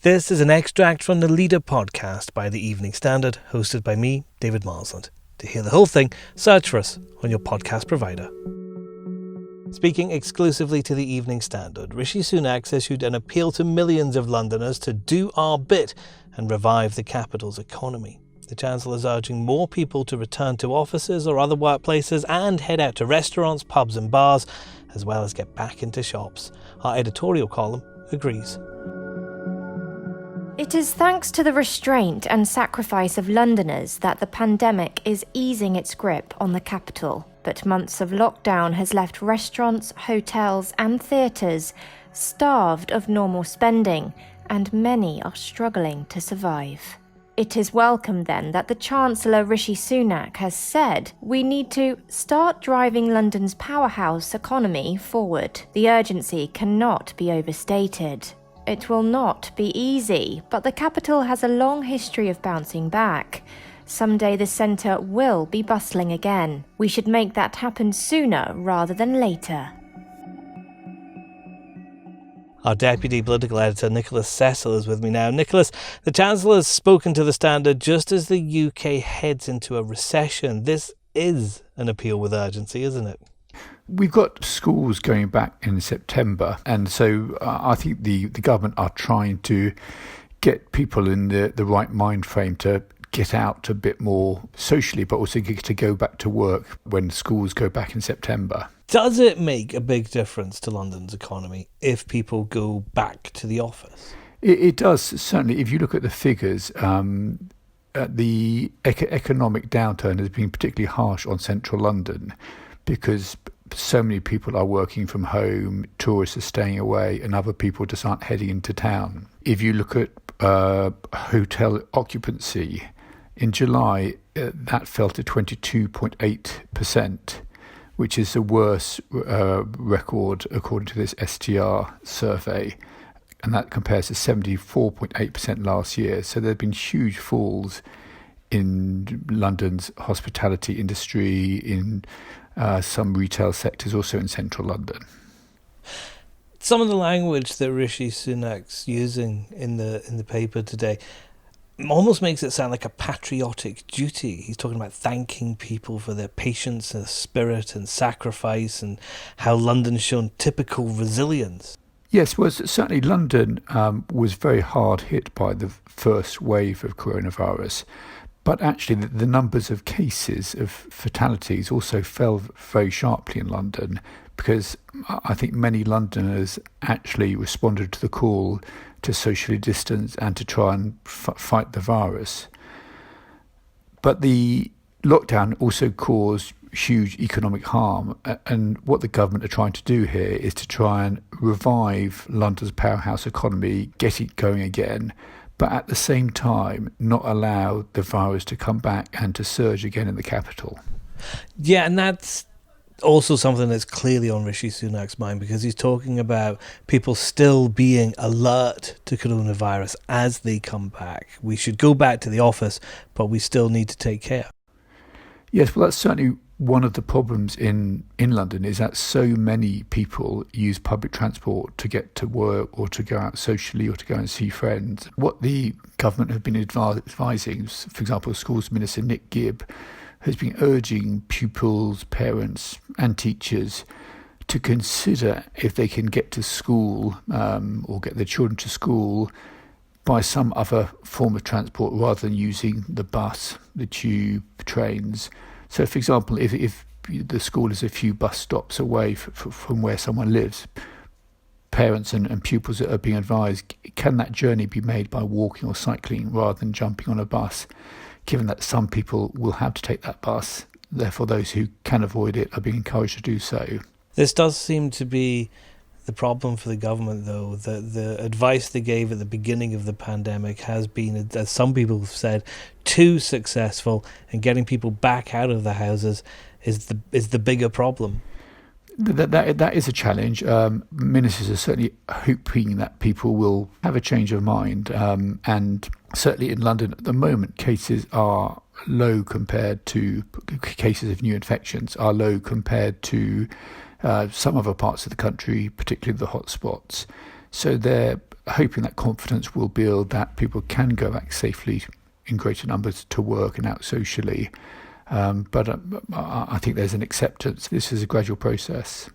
This is an extract from the Leader podcast by the Evening Standard, hosted by me, David Marsland. To hear the whole thing, search for us on your podcast provider. Speaking exclusively to the Evening Standard, Rishi Sunak issued an appeal to millions of Londoners to do our bit and revive the capital's economy. The Chancellor is urging more people to return to offices or other workplaces and head out to restaurants, pubs and bars, as well as get back into shops. Our editorial column agrees. It is thanks to the restraint and sacrifice of Londoners that the pandemic is easing its grip on the capital. But months of lockdown has left restaurants, hotels and theatres starved of normal spending, and many are struggling to survive. It is welcome then that the Chancellor Rishi Sunak has said we need to start driving London's powerhouse economy forward. The urgency cannot be overstated. It will not be easy, but the capital has a long history of bouncing back. Someday the centre will be bustling again. We should make that happen sooner rather than later. Our Deputy Political Editor, Nicholas Cecil, is with me now. Nicholas, the Chancellor has spoken to the Standard just as the UK heads into a recession. This is an appeal with urgency, isn't it? We've got schools going back in September, and so I think the government are trying to get people in the right mind frame to get out a bit more socially, but also to go back to work when schools go back in September. Does it make a big difference to London's economy if people go back to the office? It does, certainly. If you look at the figures, the economic downturn has been particularly harsh on central London because so many people are working from home, tourists are staying away, and other people just aren't heading into town. If you look at hotel occupancy, in July, that fell to 22.8%, which is the worst record according to this STR survey, and that compares to 74.8% last year. So there have been huge falls in London's hospitality industry, in some retail sectors, also in central London. Some of the language that Rishi Sunak's using in the paper today almost makes it sound like a patriotic duty. He's talking about thanking people for their patience and spirit and sacrifice, and how London's shown typical resilience. Yes, well, certainly London was very hard hit by the first wave of coronavirus. But actually, the numbers of cases of fatalities also fell very sharply in London, because I think many Londoners actually responded to the call to socially distance and to try and fight the virus. But the lockdown also caused huge economic harm, and what the government are trying to do here is to try and revive London's powerhouse economy, get it going again, but at the same time not allow the virus to come back and to surge again in the capital. Yeah, and that's also something that's clearly on Rishi Sunak's mind, because he's talking about people still being alert to coronavirus as they come back. We should go back to the office, but we still need to take care. Yes, well, that's certainly one of the problems in London, is that so many people use public transport to get to work or to go out socially or to go and see friends. What the government have been advising, for example, Schools Minister Nick Gibb has been urging pupils, parents and teachers to consider if they can get to school or get their children to school by some other form of transport rather than using the bus, the tube, trains. So, for example, if the school is a few bus stops away from where someone lives, parents and pupils are being advised, can that journey be made by walking or cycling rather than jumping on a bus, given that some people will have to take that bus. Therefore, those who can avoid it are being encouraged to do so. This does seem to be the problem for the government, though. The advice they gave at the beginning of the pandemic has been, as some people have said, too successful, and getting people back out of the houses is the bigger problem. That is a challenge. Ministers are certainly hoping that people will have a change of mind. And certainly in London at the moment, cases are low compared to cases of new infections, are low compared to some other parts of the country, particularly the hotspots. So they're hoping that confidence will build, that people can go back safely in greater numbers to work and out socially. But I think there's an acceptance. This is a gradual process.